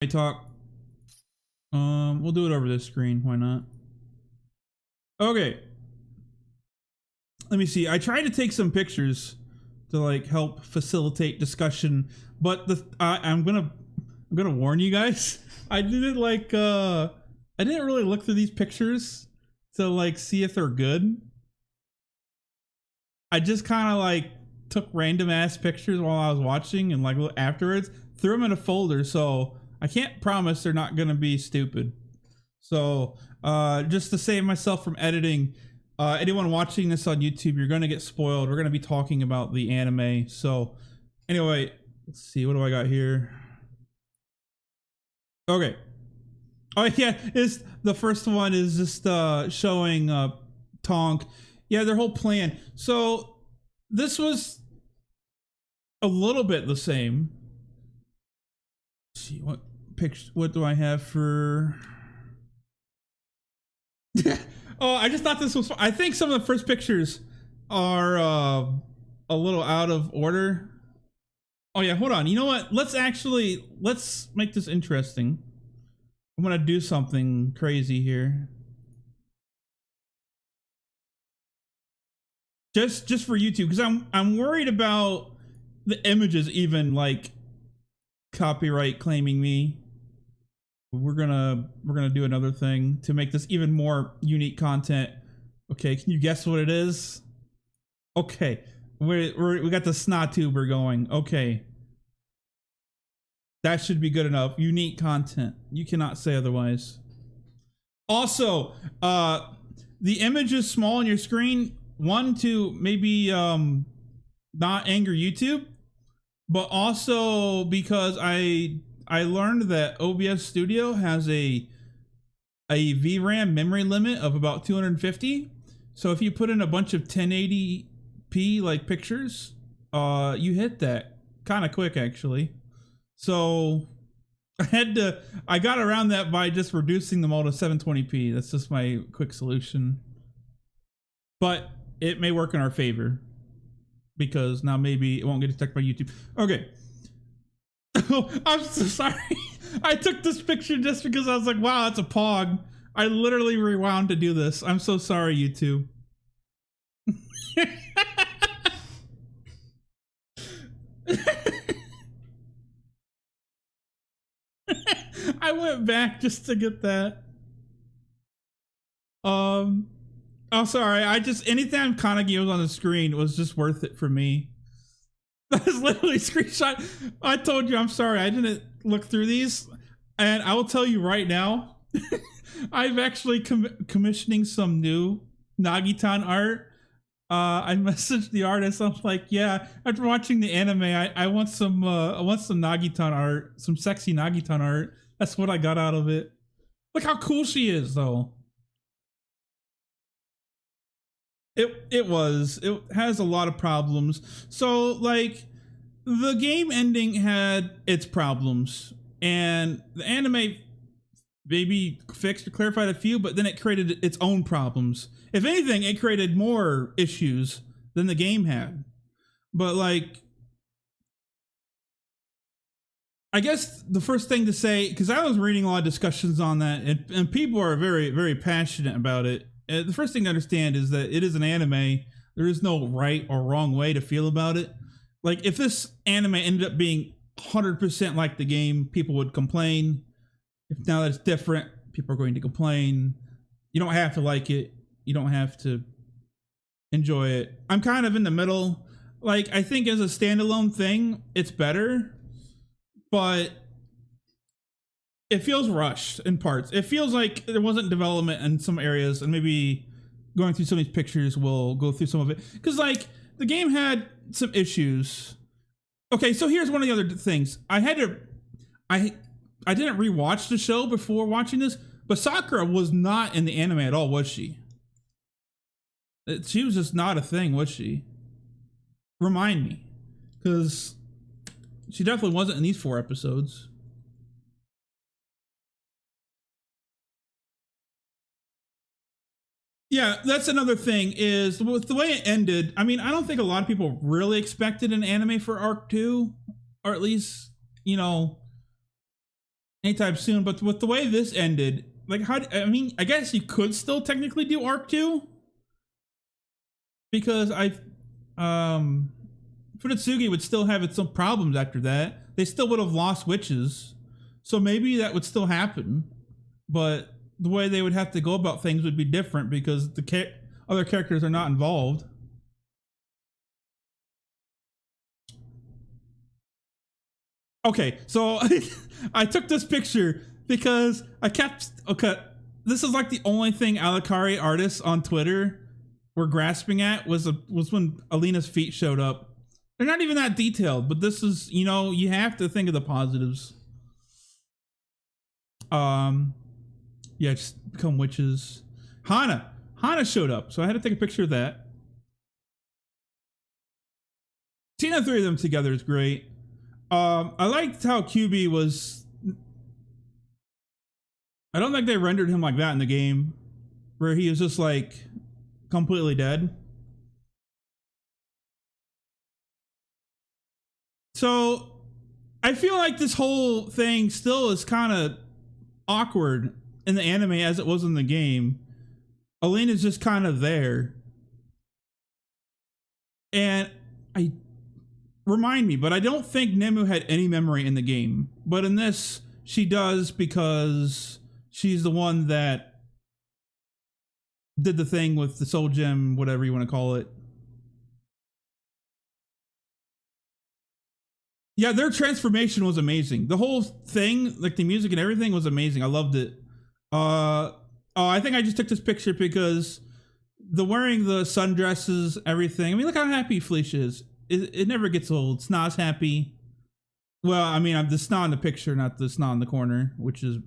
I talk. We'll do it over this screen. Why not? Okay. Let me see. I tried to take some pictures to like help facilitate discussion, but I'm gonna warn you guys. I didn't really look through these pictures to like see if they're good. I just kind of like took random ass pictures while I was watching and like afterwards threw them in a folder. So I can't promise they're not gonna be stupid. So just to save myself from editing, anyone watching this on YouTube, you're gonna get spoiled. We're gonna be talking about the anime. So anyway, let's see, what do I got here? Okay. Oh yeah, it's the first one is just showing Tonk. Yeah, their whole plan. So this was a little bit the same. Let's see what picture. What do I have for? Oh, I just thought this was. I think some of the first pictures are a little out of order. Oh yeah, hold on. You know what? Let's make this interesting. I'm gonna do something crazy here. Just for YouTube, because I'm worried about the images even like copyright claiming me. We're gonna do another thing to make this even more unique content. Okay, can you guess what it is? Okay, we got the snot tuber going. Okay, that should be good enough. Unique content. You cannot say otherwise. Also, the image is small on your screen. One, to maybe not anger YouTube, but also because I learned that OBS Studio has a VRAM memory limit of about 250. So if you put in a bunch of 1080p like pictures, you hit that kind of quick actually. So I got around that by just reducing them all to 720p. That's just my quick solution. But it may work in our favor because now maybe it won't get detected by YouTube. Okay. Oh, I'm so sorry. I took this picture just because I was like, wow, that's a pog. I literally rewound to do this. I'm so sorry, YouTube. I went back just to get that. Oh, sorry. Anytime Kanagi was on the screen was just worth it for me. That's literally screenshot. I told you, I'm sorry. I didn't look through these. And I will tell you right now, I'm actually commissioning some new Nagitan art. I messaged the artist. I was like, yeah, after watching the anime, I want some Nagitan art, some sexy Nagitan art. That's what I got out of it. Look how cool she is, though. It has a lot of problems. So like the game ending had its problems and the anime maybe fixed or clarified a few, but then it created its own problems. If anything, it created more issues than the game had. But like, I guess the first thing to say, because I was reading a lot of discussions on that, and people are very, very passionate about it. The first thing to understand is that it is an anime. There is no right or wrong way to feel about it. Like, if this anime ended up being 100% like the game, people would complain. If now that it's different, people are going to complain. You don't have to like it. You don't have to enjoy it. I'm kind of in the middle. Like, I think as a standalone thing, it's better. But it feels rushed in parts. It feels like there wasn't development in some areas, and maybe going through some of these pictures will go through some of it. Because like the game had some issues. Okay, so here's one of the other things. I didn't rewatch the show before watching this, but Sakura was not in the anime at all, was she? She was just not a thing, was she? Remind me, because she definitely wasn't in these 4 episodes. Yeah, that's another thing is with the way it ended. I mean, I don't think a lot of people really expected an anime for Arc 2, or at least, you know, anytime soon. But with the way this ended, like, I mean, I guess you could still technically do arc 2 because Furitsugi would still have its own problems after that. They still would have lost witches, so maybe that would still happen. But the way they would have to go about things would be different because the other characters are not involved. Okay, so I took this picture because okay, this is like the only thing Alikari artists on Twitter were grasping at was when Alina's feet showed up. They're not even that detailed, but this is, you know, you have to think of the positives. Yeah, just become witches. Hana showed up, so I had to take a picture of that. Seeing the three of them together is great. I liked how QB was. I don't think they rendered him like that in the game, where he was just like completely dead. So I feel like this whole thing still is kind of awkward in the anime as it was in the game. Alina's just kind of there. And remind me, but I don't think Nemu had any memory in the game. But in this, she does because she's the one that did the thing with the soul gem, whatever you want to call it. Yeah, their transformation was amazing. The whole thing, like the music and everything was amazing. I loved it. Oh, I think I just took this picture because the wearing the sundresses, everything. I mean, look how happy Felicia is. It never gets old. Sna's happy. Well, I mean, I'm the Sna in the picture, not the Sna in the corner, which is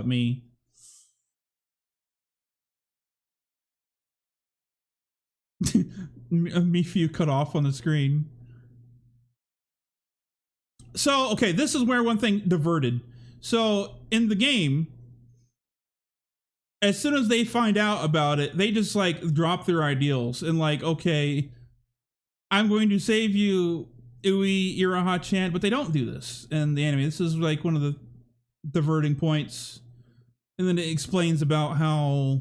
me. Mifu cut off on the screen. So, okay, this is where one thing diverted. So, in the game, as soon as they find out about it, they just like drop their ideals and like, okay, I'm going to save you, Ui Iraha-chan, but they don't do this in the anime. This is like one of the diverting points. And then it explains about how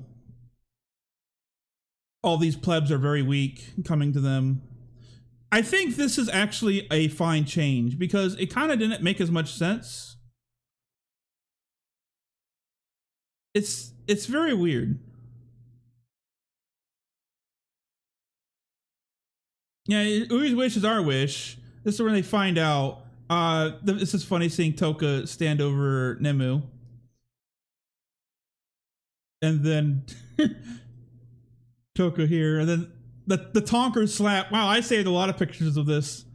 all these plebs are very weak coming to them. I think this is actually a fine change because it kind of didn't make as much sense. It's very weird. Yeah, Ui's wish is our wish. This is where they find out. This is funny seeing Toka stand over Nemu. And then Toka here, and then the Tonker slap. Wow, I saved a lot of pictures of this.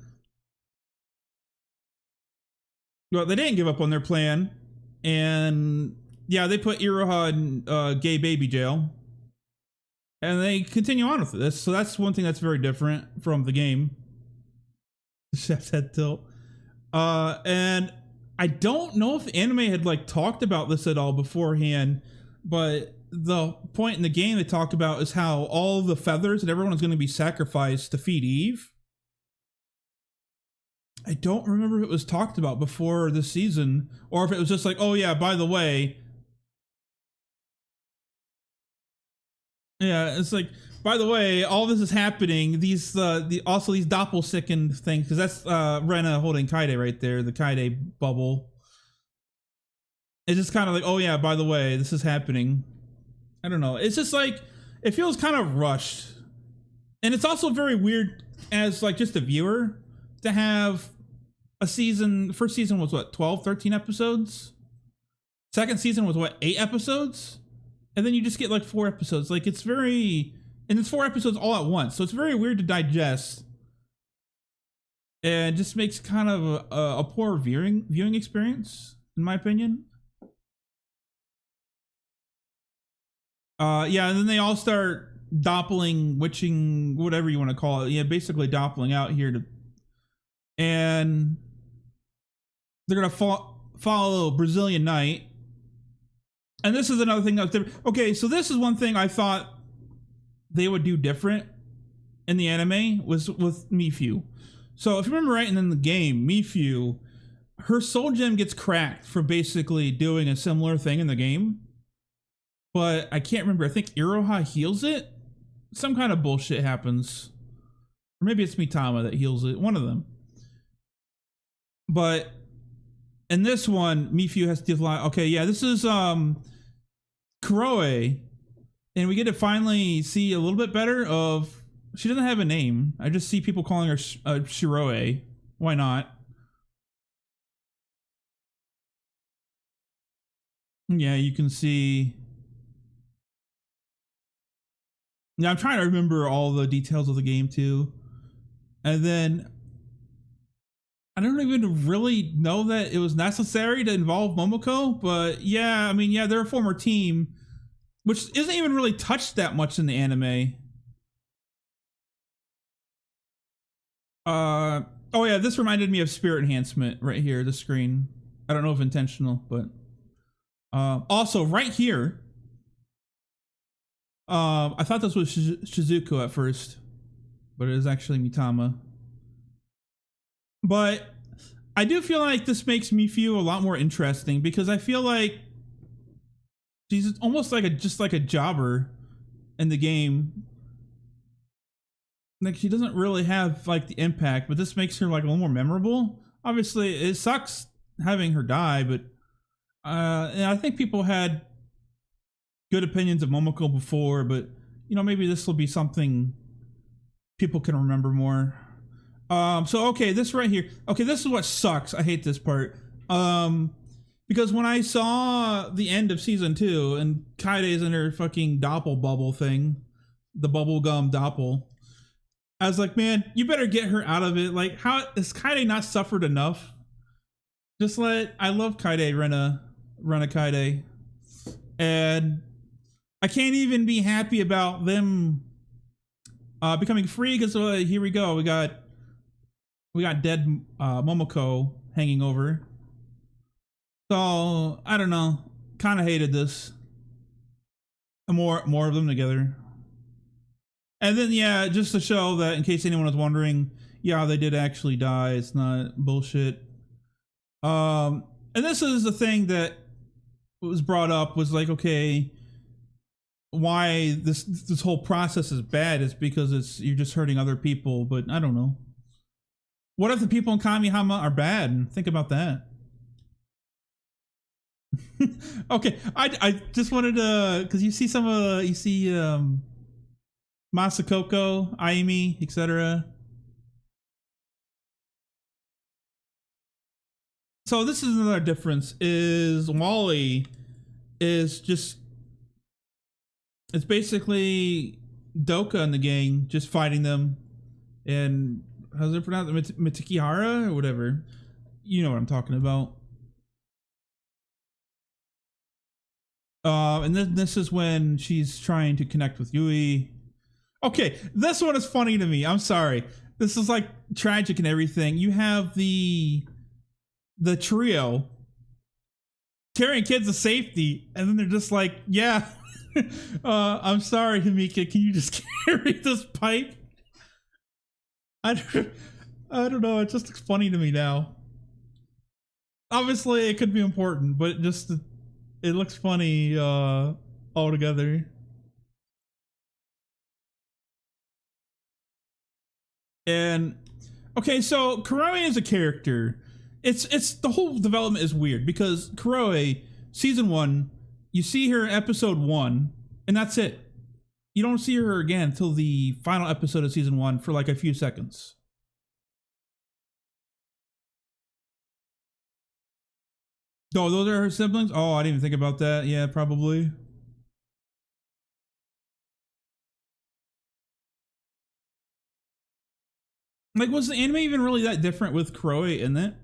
Well, they didn't give up on their plan. And yeah, they put Iroha in gay baby jail. And they continue on with this. So that's one thing that's very different from the game. Chef's head tilt. And I don't know if the anime had like talked about this at all beforehand, but the point in the game they talked about is how all the feathers and everyone is going to be sacrificed to feed Eve. I don't remember if it was talked about before this season, or if it was just like, oh yeah, by the way. Yeah, it's like, by the way, all this is happening. These also these doppelsickened things, because that's Rena holding Kaide right there, the Kaide bubble. It's just kind of like, oh yeah, by the way, this is happening. I don't know. It's just like, it feels kind of rushed. And it's also very weird as like just a viewer to have a season. The first season was what, 12, 13 episodes? Second season was what, 8 episodes? And then you just get like 4 episodes. Like it's very, and it's 4 episodes all at once. So it's very weird to digest. And it just makes kind of a poor viewing experience, in my opinion. Yeah, and then they all start doppling, witching, whatever you want to call it. Yeah, basically doppling out here to, and they're gonna follow Brazilian Night. And this is another thing that's different. Okay, so this is one thing I thought they would do different in the anime was with Mifu. So if you remember right, in the game, Mifu, her soul gem gets cracked for basically doing a similar thing in the game, but I can't remember. I think Iroha heals it. Some kind of bullshit happens, or maybe it's Mitama that heals it. One of them. But in this one, Mifu has to fly. Okay, yeah, this is Kuroe, and we get to finally see a little bit better of. She doesn't have a name. I just see people calling her Shiroe. Why not? Yeah, you can see. Yeah, I'm trying to remember all the details of the game too. And then I don't even really know that it was necessary to involve Momoko, but yeah, I mean, yeah, they're a former team, which isn't even really touched that much in the anime. Oh yeah, this reminded me of Spirit Enhancement right here, the screen. I don't know if intentional, but also right here, I thought this was Shizuko at first, but it is actually Mitama. But I do feel like this makes Mifu a lot more interesting because I feel like she's almost like just like a jobber in the game. Like she doesn't really have like the impact, but this makes her like a little more memorable. Obviously, it sucks having her die, but and I think people had good opinions of Momoko before, but you know, maybe this will be something people can remember more. So okay, this right here. Okay, this is what sucks. I hate this part. Because when I saw the end of season 2 and Kaide's in her fucking doppel bubble thing, the bubblegum doppel, I was like, man, you better get her out of it. Like, how has Kaide not suffered enough? Just I love Kaide, Rena Kaide. And I can't even be happy about them becoming free because here we go. We got dead Momoko hanging over. So I don't know. Kind of hated this. More of them together. And then yeah, just to show that in case anyone was wondering, yeah, they did actually die. It's not bullshit. And this is the thing that was brought up was like, okay, why this whole process is bad is because you're just hurting other people, but I don't know. What if the people in Kamihama are bad? Think about that. Okay, I just wanted to, because you see Masakoko, Ayumi, etc. So this is another difference, is Wally is just, it's basically Doka and the gang just fighting them, and how's it pronounced? Mitikihara or whatever. You know what I'm talking about. And then this is when she's trying to connect with Yui. Okay, this one is funny to me. I'm sorry. This is like tragic and everything. You have the trio carrying kids to safety, and then they're just like, yeah, I'm sorry, Himika, can you just carry this pipe? I don't know, it just looks funny to me now. Obviously, it could be important, but it looks funny altogether. And okay, so Kuroe is a character. It's the whole development is weird because Kuroe, season 1, you see her in episode 1, and that's it. You don't see her again until the final episode of season 1 for like a few seconds. Oh, those are her siblings? Oh, I didn't even think about that. Yeah, probably. Like, was the anime even really that different with Kuroe in it?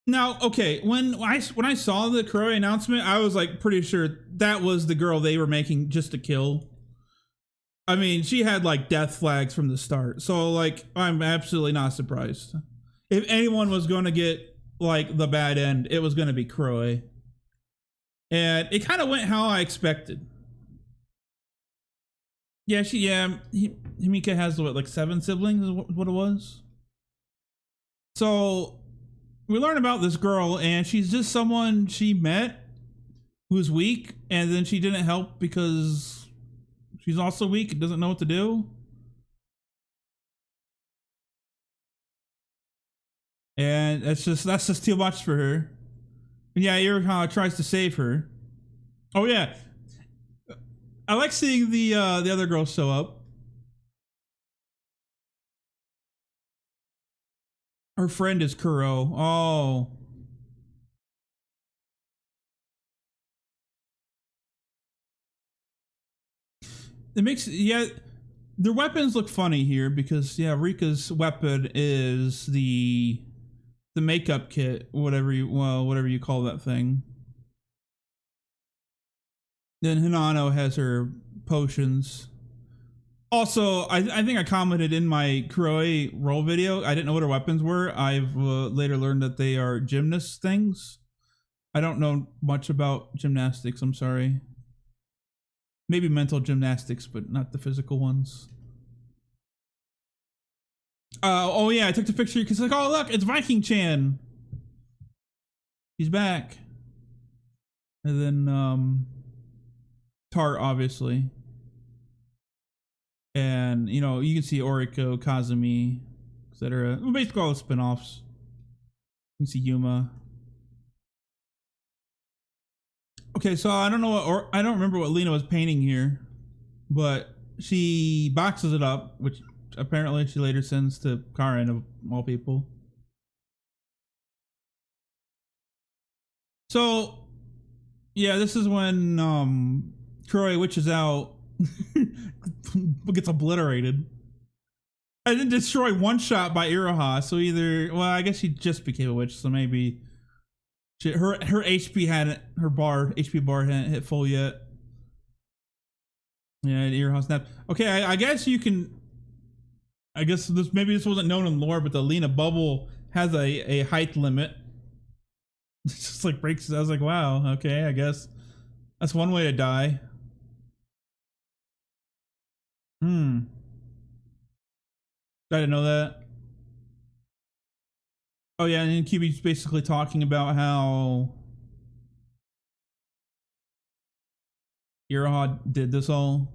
Now, okay, when I saw the Kuroe announcement, I was like pretty sure that was the girl they were making just to kill. I mean, she had like death flags from the start, so like I'm absolutely not surprised. If anyone was going to get like the bad end, it was going to be Kuroe, and it kind of went how I expected. Yeah, Himika has what, like 7 siblings is what it was. So we learn about this girl, and she's just someone she met who's weak, and then she didn't help because she's also weak and doesn't know what to do. And that's just too much for her. And yeah, Iroha tries to save her. Oh yeah, I like seeing the other girls show up. Her friend is Kuro. Oh. It makes, yeah, their weapons look funny here because, yeah, Rika's weapon is the makeup kit, whatever you call that thing. Then Hinano has her potions. Also, I think I commented in my Kuroe roll video, I didn't know what her weapons were. I've later learned that they are gymnast things. I don't know much about gymnastics, I'm sorry. Maybe mental gymnastics, but not the physical ones. Oh yeah, I took the picture because like, oh look, it's Viking Chan. He's back. And then Tart, obviously. And you know, you can see Oriko, Kazumi, etc. Well, basically all the spin-offs. You can see Yuma. Okay, so I don't know what, or I don't remember what Lena was painting here, but she boxes it up, which apparently she later sends to Karen of all people. So, yeah, this is when Troy witches out, gets obliterated, and then destroyed one shot by Iroha. So either, well, I guess she just became a witch, so maybe her HP hadn't, her HP bar hadn't hit full yet. Yeah, Iroha snap. Okay, I guess you can. I guess maybe this wasn't known in lore, but the Lena bubble has a height limit. It just like breaks. I was like, wow, okay, I guess that's one way to die. I didn't know that. Oh yeah, and then QB's basically talking about how Iroha did this all.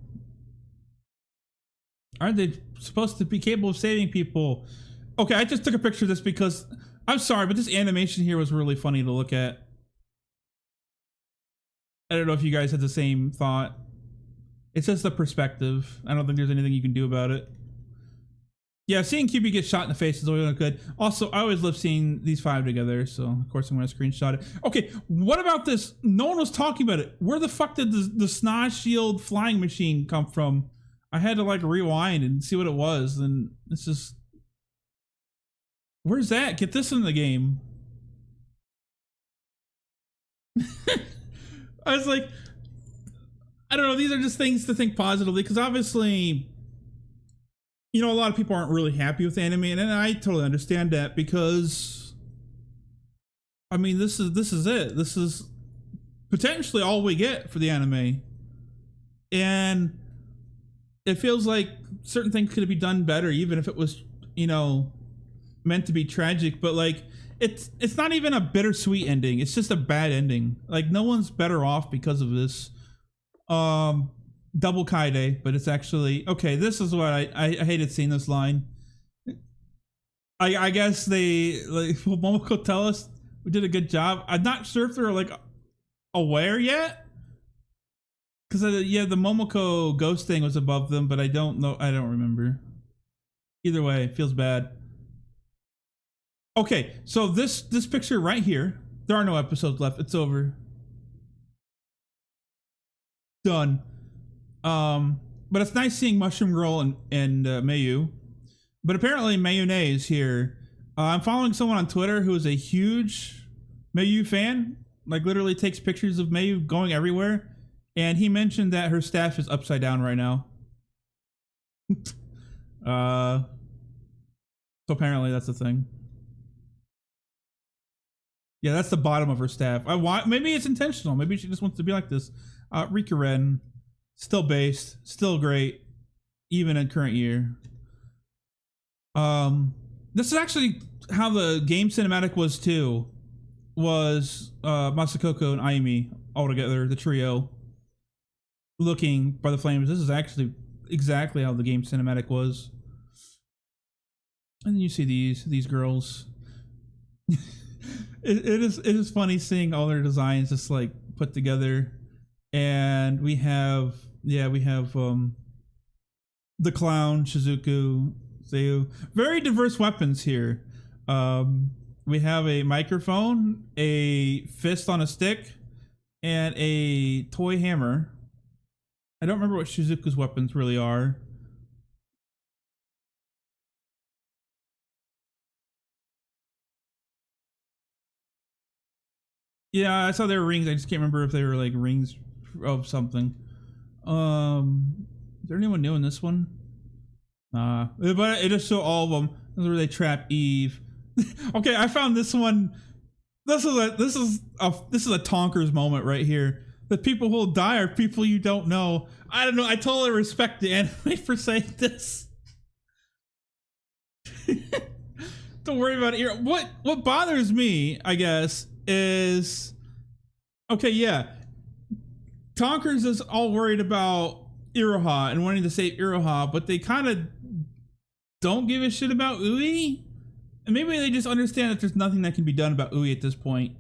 Aren't they supposed to be capable of saving people? Okay, I just took a picture of this because I'm sorry, but this animation here was really funny to look at. I don't know if you guys had the same thought. It's just the perspective. I don't think there's anything you can do about it. Yeah, seeing QB get shot in the face is always good. Also, I always love seeing these five together, so of course I'm going to screenshot it. Okay, what about this? No one was talking about it. Where the fuck did the Snaz Shield flying machine come from? I had to like rewind and see what it was, and it's just... Where's that? Get this in the game. I was like... I don't know, these are just things to think positively, because obviously... You know, a lot of people aren't really happy with anime, and I totally understand that because, I mean, this is it. This is potentially all we get for the anime, and it feels like certain things could be done better, even if it was, you know, meant to be tragic. But like, it's not even a bittersweet ending. It's just a bad ending. Like, no one's better off because of this. Double Kaide, but it's actually okay. This is what I hated seeing this line. I guess they like will Momoko tell us we did a good job. I'm not sure if they're like aware yet, because yeah, the Momoko ghost thing was above them, but I don't know. I don't remember. Either way, it feels bad. Okay, so this picture right here. There are no episodes left. It's over. Done. But it's nice seeing Mushroom Girl and Mayu. But apparently Mayune is here. I'm following someone on Twitter who is a huge Mayu fan. Like literally takes pictures of Mayu going everywhere. And he mentioned that her staff is upside down right now. So apparently that's the thing. Yeah, that's the bottom of her staff. Maybe it's intentional. Maybe she just wants to be like this. Rikuren. Still based, still great, even in current year. This is actually, how the game cinematic was too. Was Masakoko and Ayumi all together, the trio, looking by the flames. This is actually exactly how the game cinematic was. And then you see these girls. it is funny seeing all their designs just like put together. And we have the clown, Shizuku, Seiyu. Very diverse weapons here. We have a microphone, a fist on a stick, and a toy hammer. I don't remember what Shizuku's weapons really are. Yeah, I saw there were rings. I just can't remember if they were like rings of something. Is there anyone new in this one? But it just show all of them. This is where they trap Eve. Okay, I found this one. This is a Tonkers moment right here. The people who will die are people you don't know. I don't know. I totally respect the anime for saying this. Don't worry about it. What bothers me, I guess, is okay. Yeah, Tonkers is all worried about Iroha and wanting to save Iroha, but they kind of don't give a shit about Ui. And maybe they just understand that there's nothing that can be done about Ui at this point.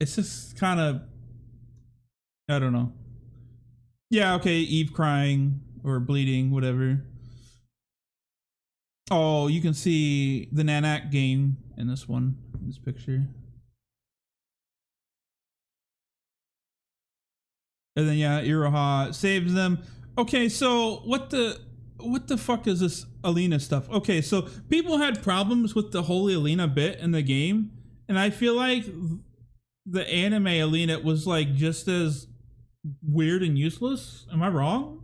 It's just kind of, I don't know. Yeah, okay, Eve crying or bleeding, whatever. Oh, you can see the Nanak game in this one, in this picture. And then yeah, Iroha saves them. Okay, so what the fuck is this Alina stuff? Okay, so people had problems with the Holy Alina bit in the game, and I feel like the anime Alina was like just as weird and useless. Am I wrong?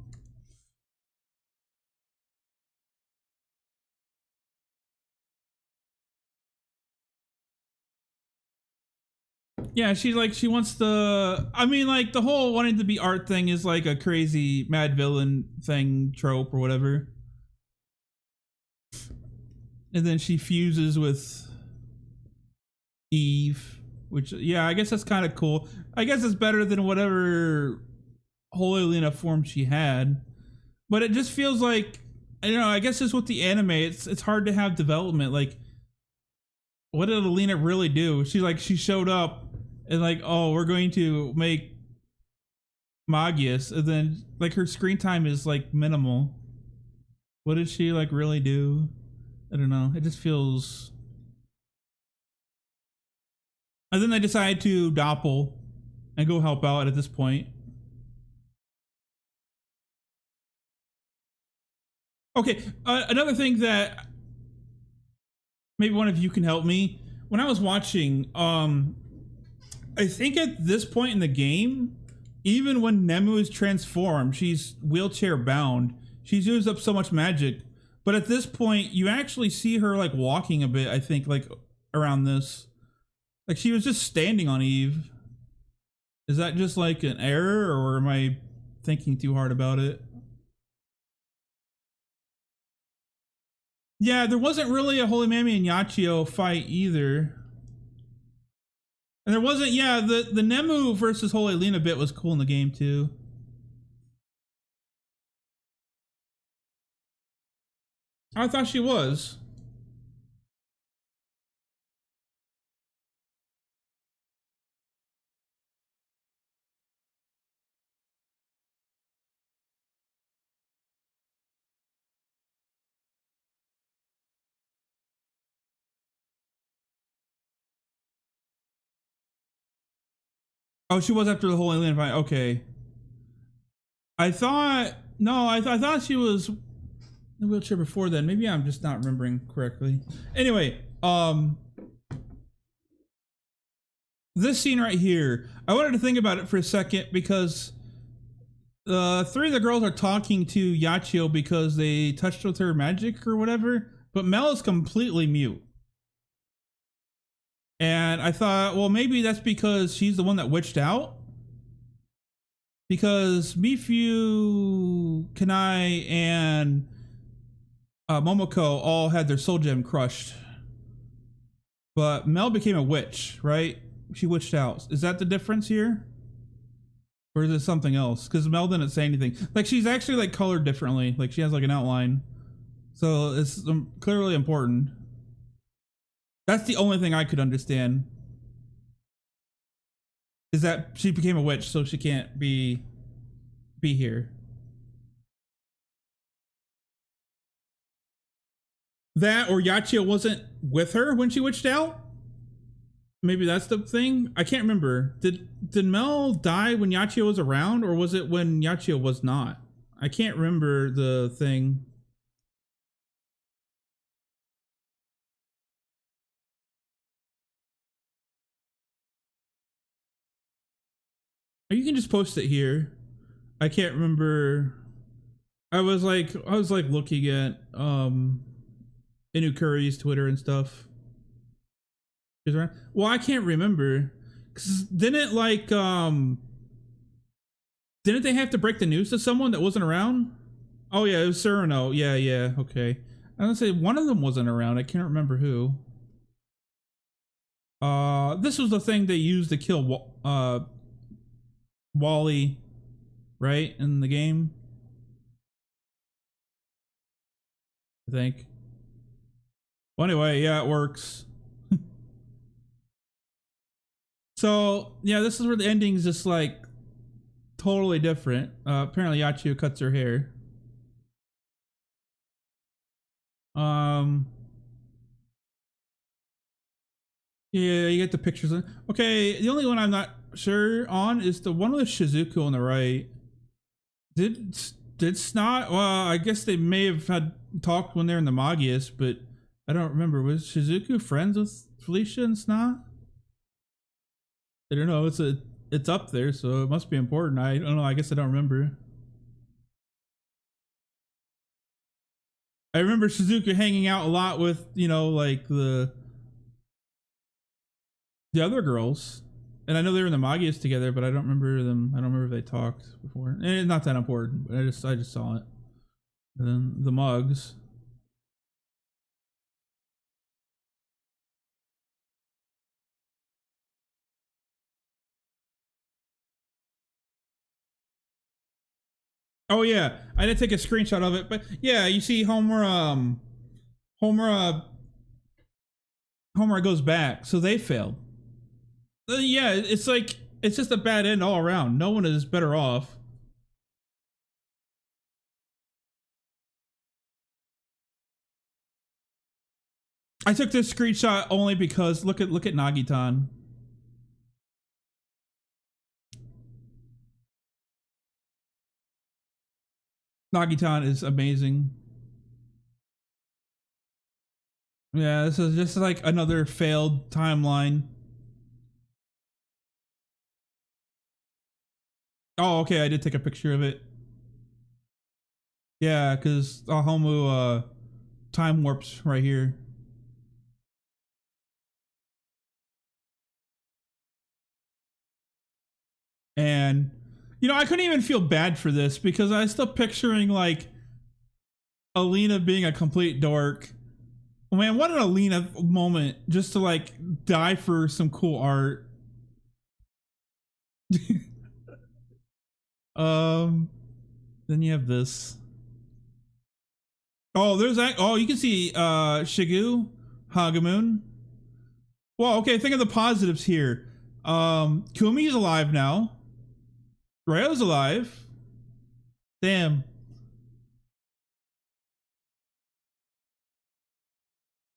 Yeah, she wants the, I mean, like the whole wanting to be art thing is like a crazy mad villain thing trope or whatever. And then she fuses with Eve, which, yeah, I guess that's kind of cool. I guess it's better than whatever Holy Lena form she had. But it just feels like, I don't know, I guess just with the anime, it's hard to have development. Like, what did Alina really do? She showed up and like, oh, we're going to make Magius, and then like her screen time is like minimal. What did she like really do? I don't know. It just feels. And then they decide to doppel and go help out at this point. Okay, another thing that maybe one of you can help me. When I was watching, I think at this point in the game, even when Nemu is transformed, she's wheelchair bound. She's used up so much magic. But at this point, you actually see her like walking a bit, I think, like around this. Like she was just standing on Eve. Is that just like an error, or am I thinking too hard about it? Yeah, there wasn't really a Holy Mammy and Yachio fight either. And there wasn't, yeah, the Nemu versus Holy Lena bit was cool in the game too. I thought she was. Oh, she was after the Holy Lena fight. Okay. I thought, no, I thought she was in the wheelchair before then. Maybe I'm just not remembering correctly. Anyway, this scene right here, I wanted to think about it for a second because three of the girls are talking to Yachio because they touched with her magic or whatever, but Mel is completely mute. And I thought, well, maybe that's because she's the one that witched out. Because Mifu, Kanai, and Momoko all had their soul gem crushed. But Mel became a witch, right? She witched out. Is that the difference here? Or is it something else? Because Mel didn't say anything. Like, she's actually like colored differently. Like, she has like an outline. So it's clearly important. That's the only thing I could understand. Is that she became a witch, so she can't be here. That or Yachio wasn't with her when she witched out? Maybe that's the thing? I can't remember. Did Mel die when Yachio was around, or was it when Yachio was not? I can't remember the thing. You can just post it here. I can't remember. I was like looking at Inu Curry's Twitter and stuff. Well, I can't remember. Cause didn't they have to break the news to someone that wasn't around? Oh yeah, it was Surino. Yeah, okay. I was gonna say one of them wasn't around. I can't remember who. This was the thing they used to kill Wally, right, in the game, I think. Well, anyway, yeah, it works. So yeah, this is where the ending's just like totally different. Apparently Yachio cuts her hair. Yeah, you get the pictures. Okay, the only one I'm not sure on is the one with Shizuku on the right. Did Snot? Well, I guess they may have had talked when they're in the Magias, but I don't remember. Was Shizuku friends with Felicia and Snot? I don't know. It's up there, so it must be important. I don't know. I guess I don't remember. I remember Shizuku hanging out a lot with, like the other girls. And I know they were in the Magias together, but I don't remember them. I don't remember if they talked before. And it's not that important, but I just saw it. And then the mugs. Oh yeah, I did take a screenshot of it, but yeah, you see Homer goes back, so they failed. Yeah, it's like it's just a bad end all around. No one is better off. I took this screenshot only because look at Nagitan. Nagitan is amazing. Yeah, this is just like another failed timeline. Oh, okay, I did take a picture of it. Yeah, because Ahomu time warps right here. And I couldn't even feel bad for this because I was still picturing like Alina being a complete dork. Man, what an Alina moment just to like die for some cool art. Then you have this. Oh, there's that. Oh, you can see Shigu Hagamoon. Well, okay, think of the positives here. Kumi's alive now. Ryo's alive. Damn.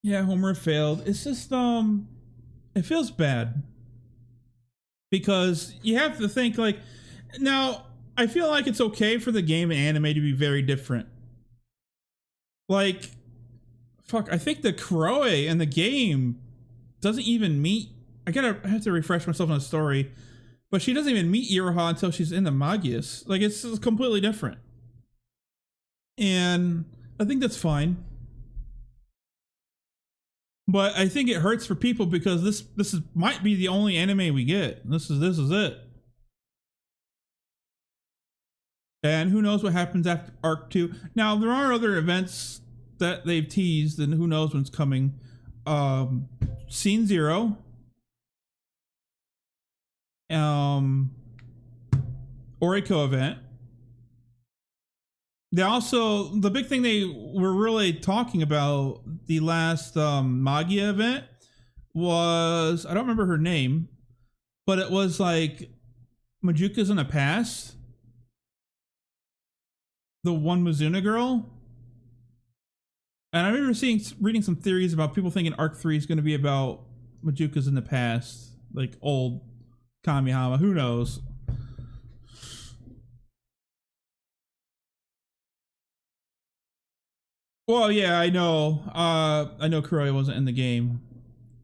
Yeah, Homer failed. It's just it feels bad. Because you have to think like now I feel like it's okay for the game and anime to be very different. Like fuck, I think the Kuroe in the game doesn't even meet I have to refresh myself on the story. But she doesn't even meet Iroha until she's in the Magias. Like, it's completely different. And I think that's fine. But I think it hurts for people because this might be the only anime we get. This is it. And who knows what happens after Arc 2. Now, there are other events that they've teased, and who knows when's coming. Scene 0. Oriko event. They also, the big thing they were really talking about the last Magia event was, I don't remember her name, but it was like Majuka's in the past. The one Mizuna girl. And I remember reading some theories about people thinking Arc 3 is going to be about Majuka's in the past, like old Kamihama. Who knows? Well, yeah, I know. I know Kuroi wasn't in the game.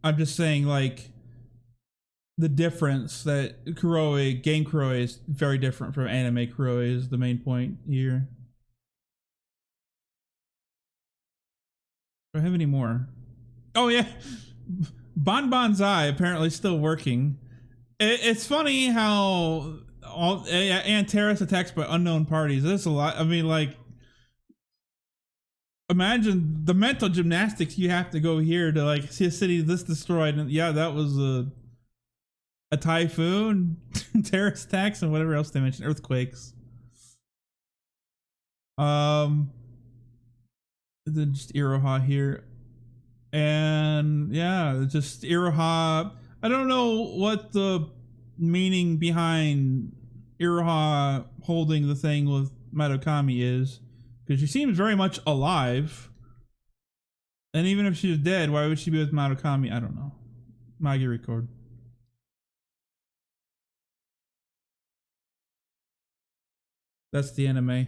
I'm just saying, like, the difference that Kuroi, game Kuroi, is very different from anime Kuroi is the main point here. Do I have any more? Oh yeah, Bon Bonzai apparently still working. It's funny how all and terrorist attacks by unknown parties. That's a lot. I mean, like, imagine the mental gymnastics you have to go here to like see a city this destroyed. And yeah, that was a typhoon, terrorist attacks, and whatever else they mentioned, earthquakes. Then just Iroha here, and yeah, just Iroha. I don't know what the meaning behind Iroha holding the thing with Madoka is, because she seems very much alive. And even if she's dead, why would she be with Madoka? I don't know. Magia Record. That's the anime.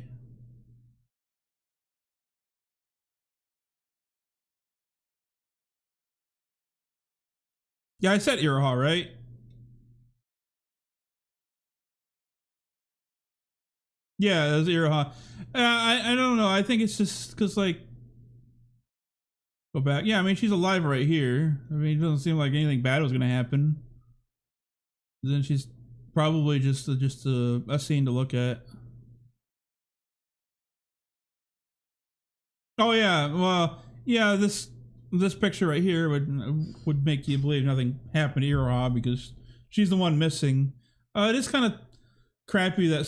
Yeah, I said Iroha, right? Yeah, it was Iroha. I don't know. I think it's just because, like, go back. Yeah, I mean, she's alive right here. I mean, it doesn't seem like anything bad was going to happen. Then she's probably just a scene to look at. Oh yeah, well, yeah, this picture right here would make you believe nothing happened to Iroha because she's the one missing. It is kind of crappy that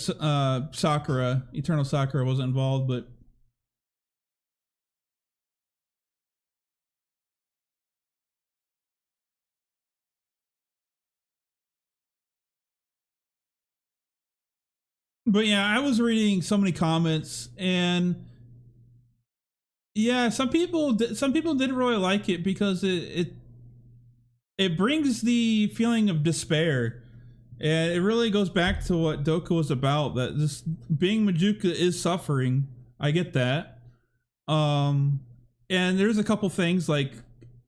Sakura, Eternal Sakura, wasn't involved, but yeah, I was reading so many comments, and yeah, some people didn't really like it because it brings the feeling of despair, and it really goes back to what Doku was about. That this being Majuka is suffering. I get that. And there's a couple things like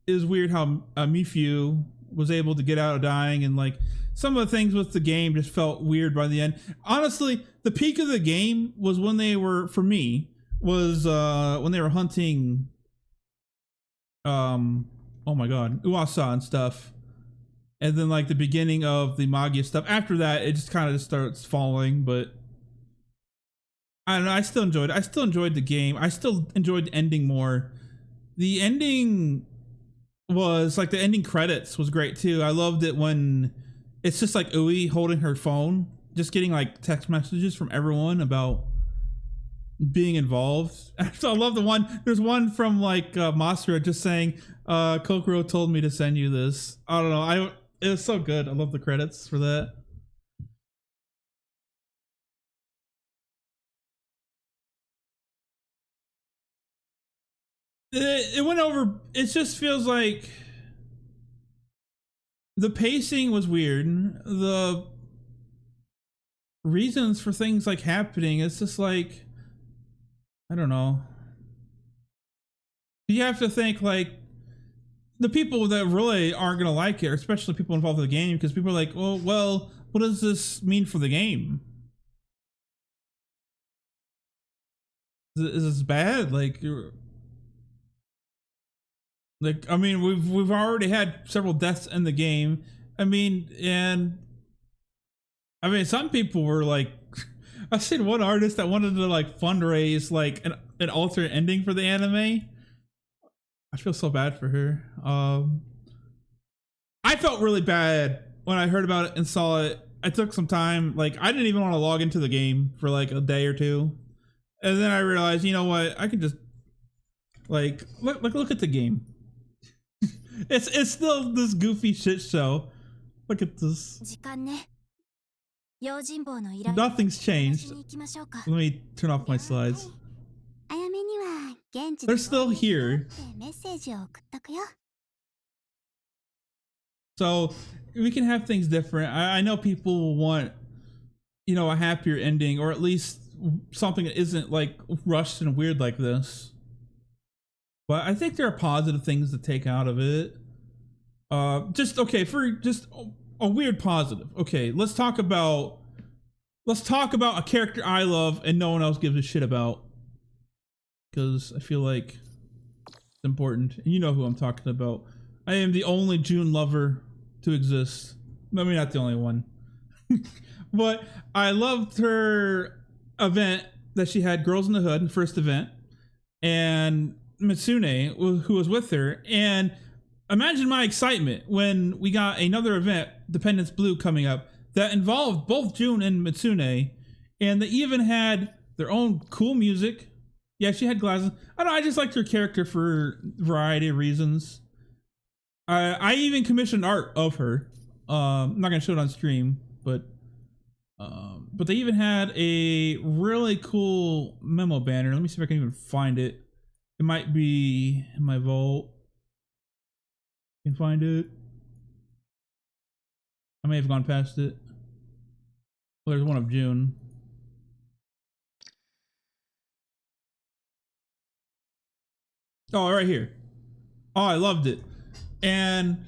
it was weird how Mifu was able to get out of dying, and like some of the things with the game just felt weird by the end. Honestly, the peak of the game was when they were, for me, was when they were hunting oh my god, Uasa and stuff. And then like the beginning of the Magia stuff. After that, it just kind of starts falling, but I don't know, I still enjoyed it. I still enjoyed the game. I still enjoyed the ending more. The ending was like the ending credits was great too. I loved it when it's just like Ui holding her phone, just getting like text messages from everyone about being involved. So I love the one, there's one from like Masura just saying, Kokoro told me to send you this. I don't know. It was so good. I love the credits for that. It went over. It just feels like the pacing was weird. The reasons for things like happening, it's just like, I don't know. You have to think like the people that really aren't going to like it, or especially people involved in the game, because people are like, well, what does this mean for the game? Is this bad? Like, I mean, we've already had several deaths in the game. I mean, some people were like, I've seen one artist that wanted to like fundraise like an alternate ending for the anime, I feel so bad for her. I felt really bad when I heard about it and saw it. I took some time. Like, I didn't even want to log into the game for like a day or two. And then I realized, you know what? I can just like look at the game. It's still this goofy shit show. Look at this. Nothing's changed. Let me turn off my slides. They're still here. So we can have things different. I know people want, you know, a happier ending, or at least something that isn't like rushed and weird like this. But I think there are positive things to take out of it. Just okay, for just a weird positive. Okay, let's talk about a character I love and no one else gives a shit about. Because I feel like it's important. And you know who I'm talking about. I am the only June lover to exist. I mean, not the only one. But I loved her event that she had, Girls in the Hood, first event. And Mitsune, who was with her. And imagine my excitement when we got another event, Dependence Blue, coming up that involved both June and Mitsune. And they even had their own cool music. Yeah, she had glasses. I don't know, I just liked her character for a variety of reasons. I even commissioned art of her. I'm not gonna show it on stream, but they even had a really cool memo banner. Let me see if I can even find it. It might be in my vault. You can find it. I may have gone past it. Well, there's one of June. Oh, right here. Oh, I loved it. And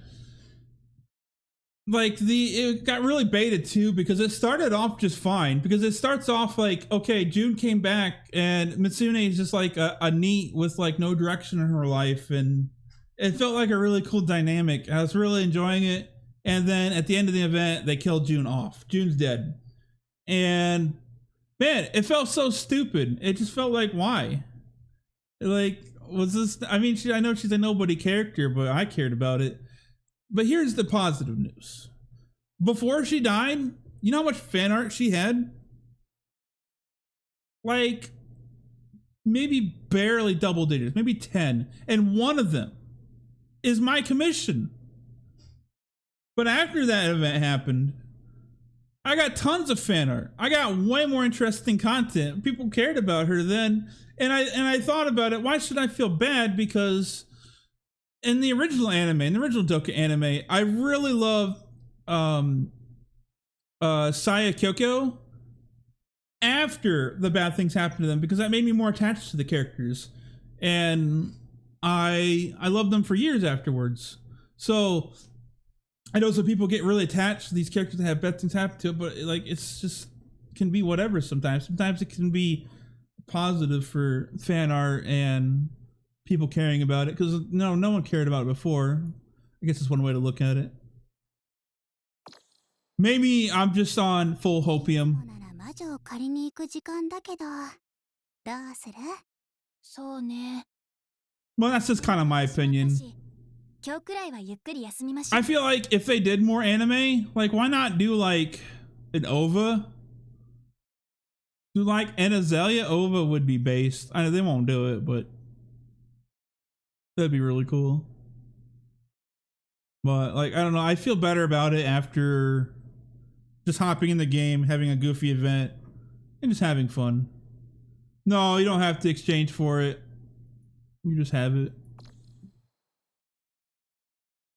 like it got really baited too, because it started off just fine, because it starts off like, okay, June came back and Mitsune is just like a neat with like no direction in her life, and it felt like a really cool dynamic. I was really enjoying it. And then at the end of the event, they killed June off. June's dead. And man, it felt so stupid. It just felt like, why? Like, was this, I mean, I know she's a nobody character, but I cared about it. But here's the positive news. Before she died, you know how much fan art she had? Like, maybe barely double digits, maybe 10. And one of them is my commission. But after that event happened, I got tons of fan art. I got way more interesting content. People cared about her then. And I thought about it. Why should I feel bad? Because in the original anime, in the original Doka anime, I really love Saya Kyoko after the bad things happened to them, because that made me more attached to the characters. And I loved them for years afterwards. So I know some people get really attached to these characters that have bad things happen to it, but like, it's just can be whatever sometimes. Sometimes it can be positive for fan art and people caring about it, because no one cared about it before. I guess it's one way to look at it. Maybe I'm just on full hopium. Well, that's just kind of my opinion. I feel like if they did more anime, like, why not do like an OVA? Do like an Azalea OVA would be based. I know they won't do it, but that'd be really cool. But like, I don't know, I feel better about it after just hopping in the game, having a goofy event, and just having fun. No, you don't have to exchange for it. You just have it.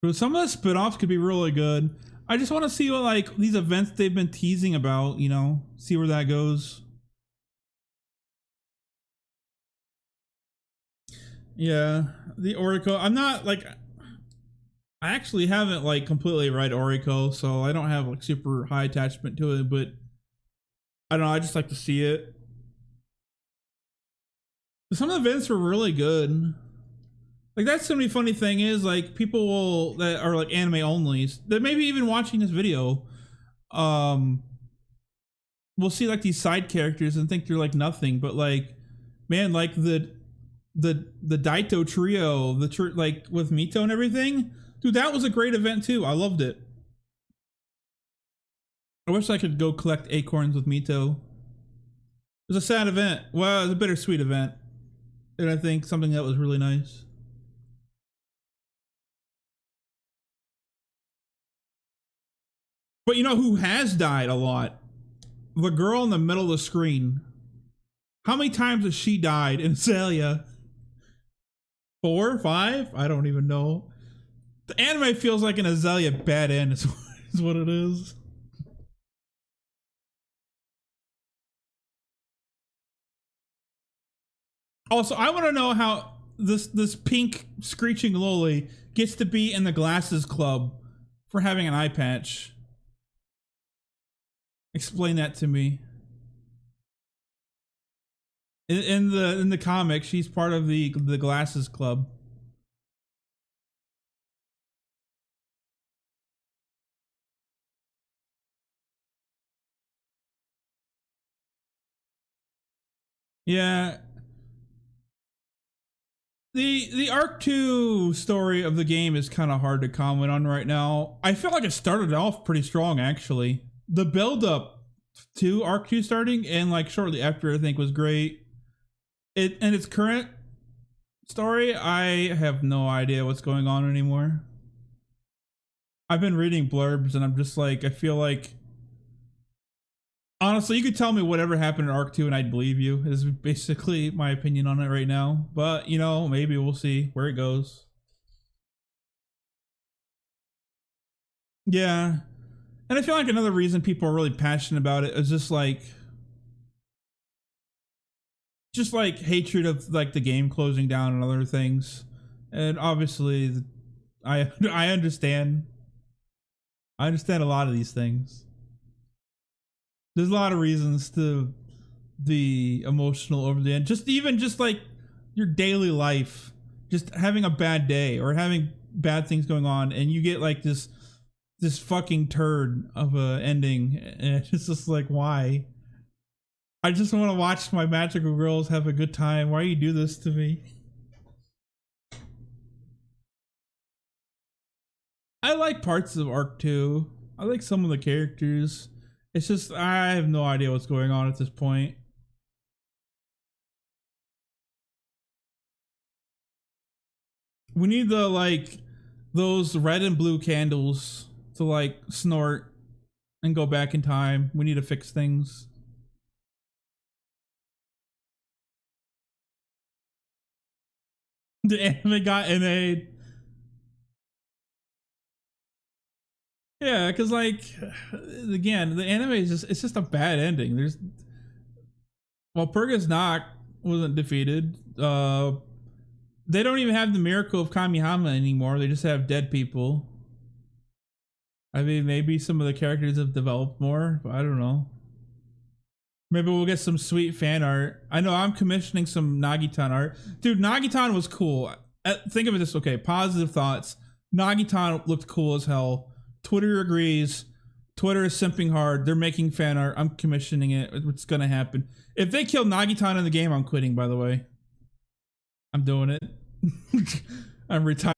But some of the spin-offs could be really good. I just want to see what like these events they've been teasing about, you know, see where that goes. Yeah, the Oriko. I'm not like, I actually haven't like completely read Oriko, so I don't have like super high attachment to it, but I don't know, I just like to see it. Some of the events were really good. Like, that's gonna be funny thing is, like, people that are like anime onlys that maybe even watching this video will see like these side characters and think they're like nothing, but like, man, like the the Daito trio, like with Mito and everything. Dude, that was a great event too. I loved it. I wish I could go collect acorns with Mito. It was a sad event. Well, it was a bittersweet event. And I think something that was really nice. But you know who has died a lot? The girl in the middle of the screen. How many times has she died in Azalea? 4, 5? I don't even know. The anime feels like an Azalea bad end is what it is. Also, I want to know how this pink screeching loli gets to be in the glasses club for having an eye patch. Explain that to me. In the comic, she's part of the glasses club. Yeah. The Arc 2 story of the game is kind of hard to comment on right now. I feel like it started off pretty strong, actually. The build up to Arc 2 starting and like shortly after, I think was great. And its current story, I have no idea what's going on anymore. I've been reading blurbs and I'm just like, I feel like, honestly, you could tell me whatever happened in Arc 2 and I'd believe you, is basically my opinion on it right now. But, you know, maybe we'll see where it goes. Yeah. And I feel like another reason people are really passionate about it is just like hatred of like the game closing down and other things. And obviously I understand a lot of these things. There's a lot of reasons to the emotional over the end. Just like your daily life, just having a bad day or having bad things going on, and you get like this fucking turd of a ending, and it's just like, why? I just want to watch my magical girls have a good time. Why you do this to me? I like parts of Arc 2. I like some of the characters. It's just, I have no idea what's going on at this point. We need those red and blue candles to like snort and go back in time. We need to fix things. The anime got NA'd. Yeah, because like, again, the anime is it's just a bad ending. Purga's Knock wasn't defeated. They don't even have the miracle of Kamihama anymore. They just have dead people. I mean, maybe some of the characters have developed more, but I don't know. Maybe we'll get some sweet fan art. I know I'm commissioning some Nagitan art. Dude, Nagitan was cool. Think of it this, okay, positive thoughts. Nagitan looked cool as hell. Twitter agrees. Twitter is simping hard. They're making fan art. I'm commissioning it. It's gonna happen. If they kill Nagitan in the game, I'm quitting, by the way. I'm doing it. I'm retired.